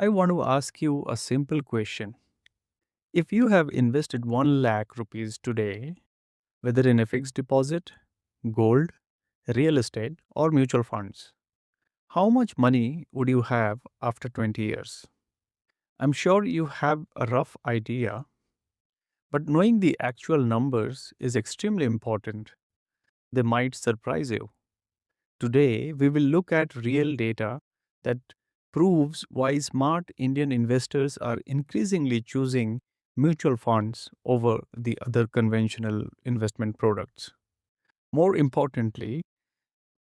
I want to ask you a simple question. If you have invested 1 lakh rupees today, whether in a fixed deposit, gold, real estate, or mutual funds, how much money would you have after 20 years? I'm sure you have a rough idea, but knowing the actual numbers is extremely important. They might surprise you. Today, we will look at real data that proves why smart Indian investors are increasingly choosing mutual funds over the other conventional investment products. More importantly,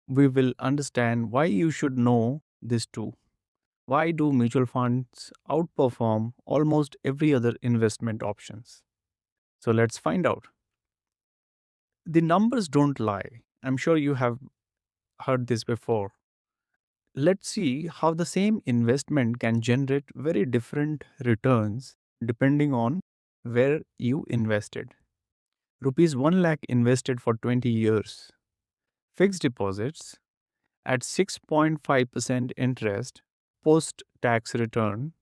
we will understand why you should know this too. Why do mutual funds outperform almost every other investment options? So let's find out. The numbers don't lie. I'm sure you have heard this before. Let's see how the same investment can generate very different returns depending on where you invested. Rupees 1 lakh invested for 20 years. Fixed deposits at 6.5% interest post tax return,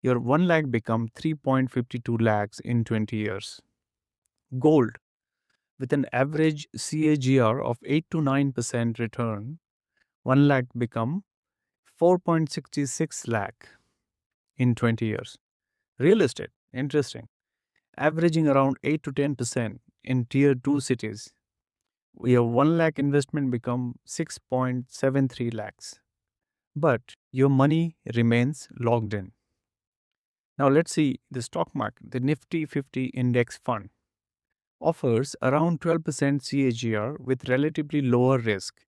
your 1 lakh become 3.52 lakhs in 20 years. Gold with an average CAGR of 8 to 9% return, 1 lakh become 4.66 lakh in 20 years. Real estate, interesting, averaging around 8 to 10% in tier 2 cities. Your 1 lakh investment become 6.73 lakhs. But your money remains logged in. Now let's see the stock market. The Nifty 50 index fund offers around 12% CAGR with relatively lower risk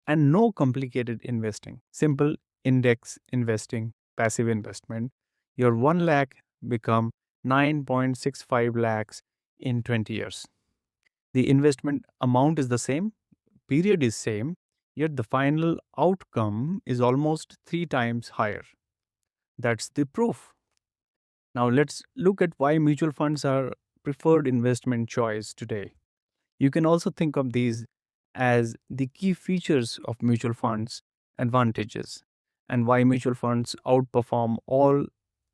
and no complicated investing. Simple index investing, passive investment. Your 1 lakh become 9.65 lakhs in 20 years. The investment amount is the same, period is same, yet the final outcome is almost 3 times higher. That's the proof. Now let's look at why mutual funds are preferred investment choice today. You can also think of these as the key features of mutual funds advantages and why mutual funds outperform all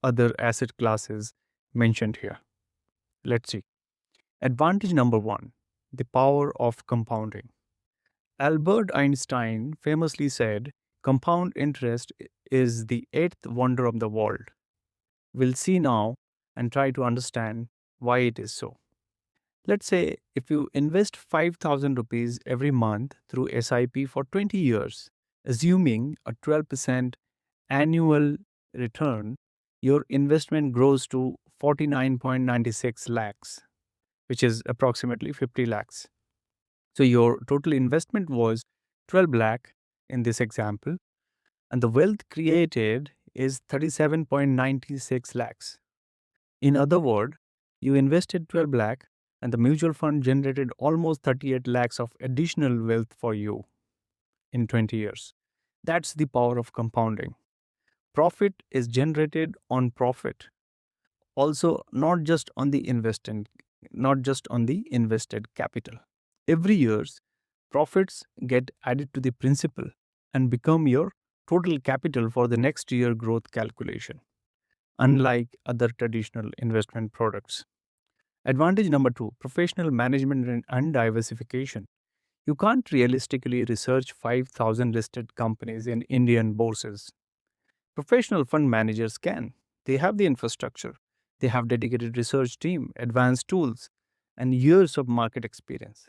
other asset classes mentioned here. Let's see. Advantage number 1, the power of compounding. Albert Einstein famously said, compound interest is the eighth wonder of the world. We'll see now and try to understand why it is so. Let's say if you invest 5,000 rupees every month through SIP for 20 years, assuming a 12% annual return, your investment grows to 49.96 lakhs, which is approximately 50 lakhs. So your total investment was 12 lakh in this example, and the wealth created is 37.96 lakhs. In other words, you invested 12 lakh and the mutual fund generated almost 38 lakhs of additional wealth for you in 20 years. That's the power of compounding. Profit is generated on profit. Also, not just on the invested capital. Every year's profits get added to the principal and become your total capital for the next year growth calculation, unlike other traditional investment products. Advantage number 2, professional management and diversification. You can't realistically research 5,000 listed companies in Indian bourses. Professional fund managers can. They have the infrastructure, they have dedicated research team, advanced tools, and years of market experience.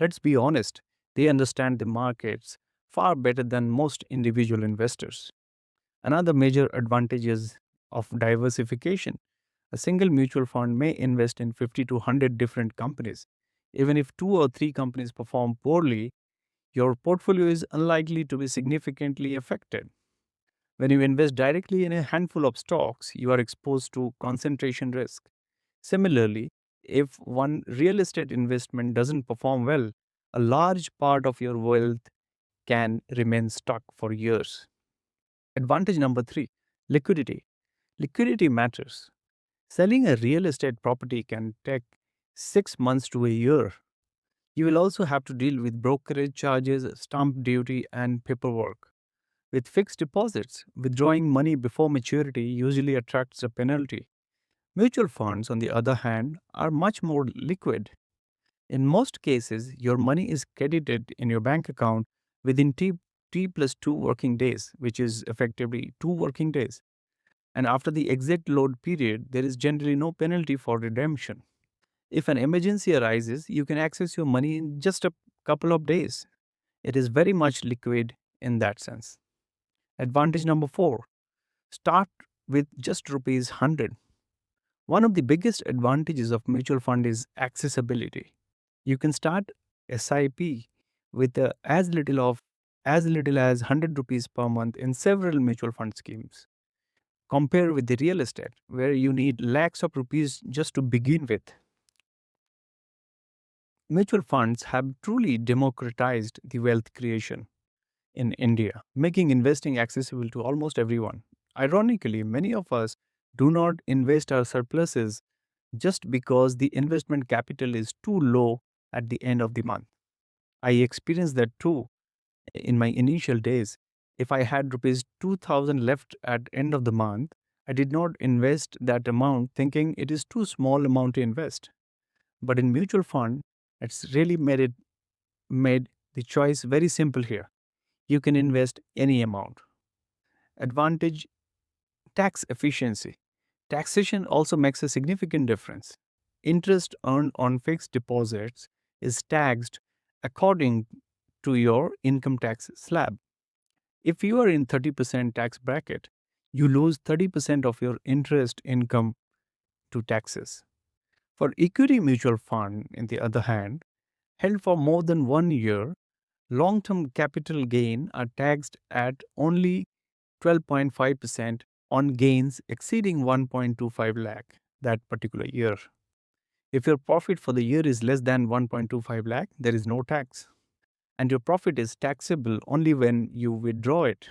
Let's be honest, they understand the markets far better than most individual investors. Another major advantage is of diversification. A single mutual fund may invest in 50 to 100 different companies. Even if 2 or 3 companies perform poorly, your portfolio is unlikely to be significantly affected. When you invest directly in a handful of stocks, you are exposed to concentration risk. Similarly, if one real estate investment doesn't perform well, a large part of your wealth can remain stuck for years. Advantage number 3, liquidity. Liquidity matters. Selling a real estate property can take 6 months to a year. You will also have to deal with brokerage charges, stamp duty, and paperwork. With fixed deposits, withdrawing money before maturity usually attracts a penalty. Mutual funds, on the other hand, are much more liquid. In most cases, your money is credited in your bank account within T plus 2 working days, which is effectively 2 working days. And after the exit load period, there is generally no penalty for redemption. If an emergency arises, you can access your money in just a couple of days. It is very much liquid in that sense. Advantage number 4, start with just rupees 100. One of the biggest advantages of mutual fund is accessibility. You can start SIP with as little as 100 rupees per month in several mutual fund schemes. Compare with the real estate, where you need lakhs of rupees just to begin with. Mutual funds have truly democratized the wealth creation in India, making investing accessible to almost everyone. Ironically, many of us do not invest our surpluses just because the investment capital is too low at the end of the month. I experienced that too in my initial days. If I had rupees 2000 left at end of the month, I did not invest that amount thinking it is too small amount to invest. But in mutual fund, it's really made the choice very simple here. You can invest any amount. Advantage, tax efficiency. Taxation also makes a significant difference. Interest earned on fixed deposits is taxed according to your income tax slab. If you are in 30% tax bracket, you lose 30% of your interest income to taxes. For equity mutual fund, in the other hand, held for more than 1 year, long-term capital gain are taxed at only 12.5% on gains exceeding 1.25 lakh that particular year. If your profit for the year is less than 1.25 lakh, there is no tax. And your profit is taxable only when you withdraw it.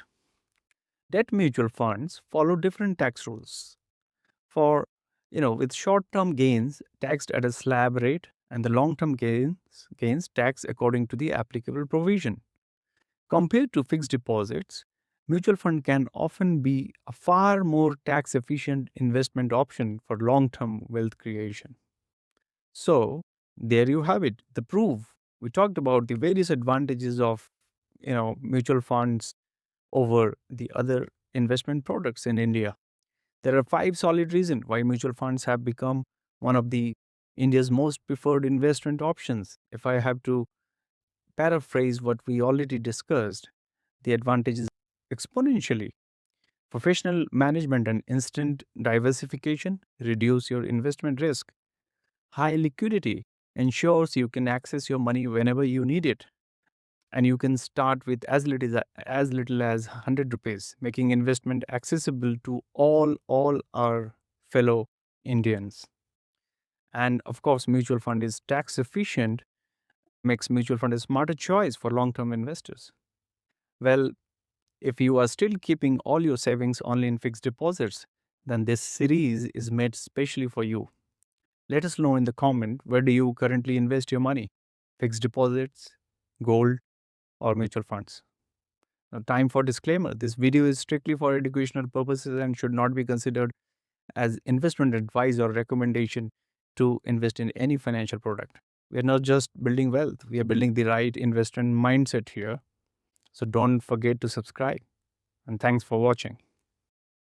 Debt mutual funds follow different tax rules. For, with short-term gains taxed at a slab rate and the long-term gains taxed according to the applicable provision. Compared to fixed deposits, mutual fund can often be a far more tax efficient investment option for long-term wealth creation. So, there you have it, the proof. We talked about the various advantages of, mutual funds over the other investment products in India. There are 5 solid reasons why mutual funds have become one of the India's most preferred investment options. If I have to paraphrase what we already discussed, the advantages exponentially. Professional management and instant diversification reduce your investment risk. High liquidity ensures you can access your money whenever you need it. And you can start with as little as 100 rupees, making investment accessible to all our fellow Indians. And of course, mutual fund is tax efficient, makes mutual fund a smarter choice for long-term investors. Well, if you are still keeping all your savings only in fixed deposits, then this series is made specially for you. Let us know in the comment, where do you currently invest your money? Fixed deposits, gold, or mutual funds? Now, time for disclaimer. This video is strictly for educational purposes and should not be considered as investment advice or recommendation to invest in any financial product. We are not just building wealth, we are building the right investment mindset here. So don't forget to subscribe. And thanks for watching.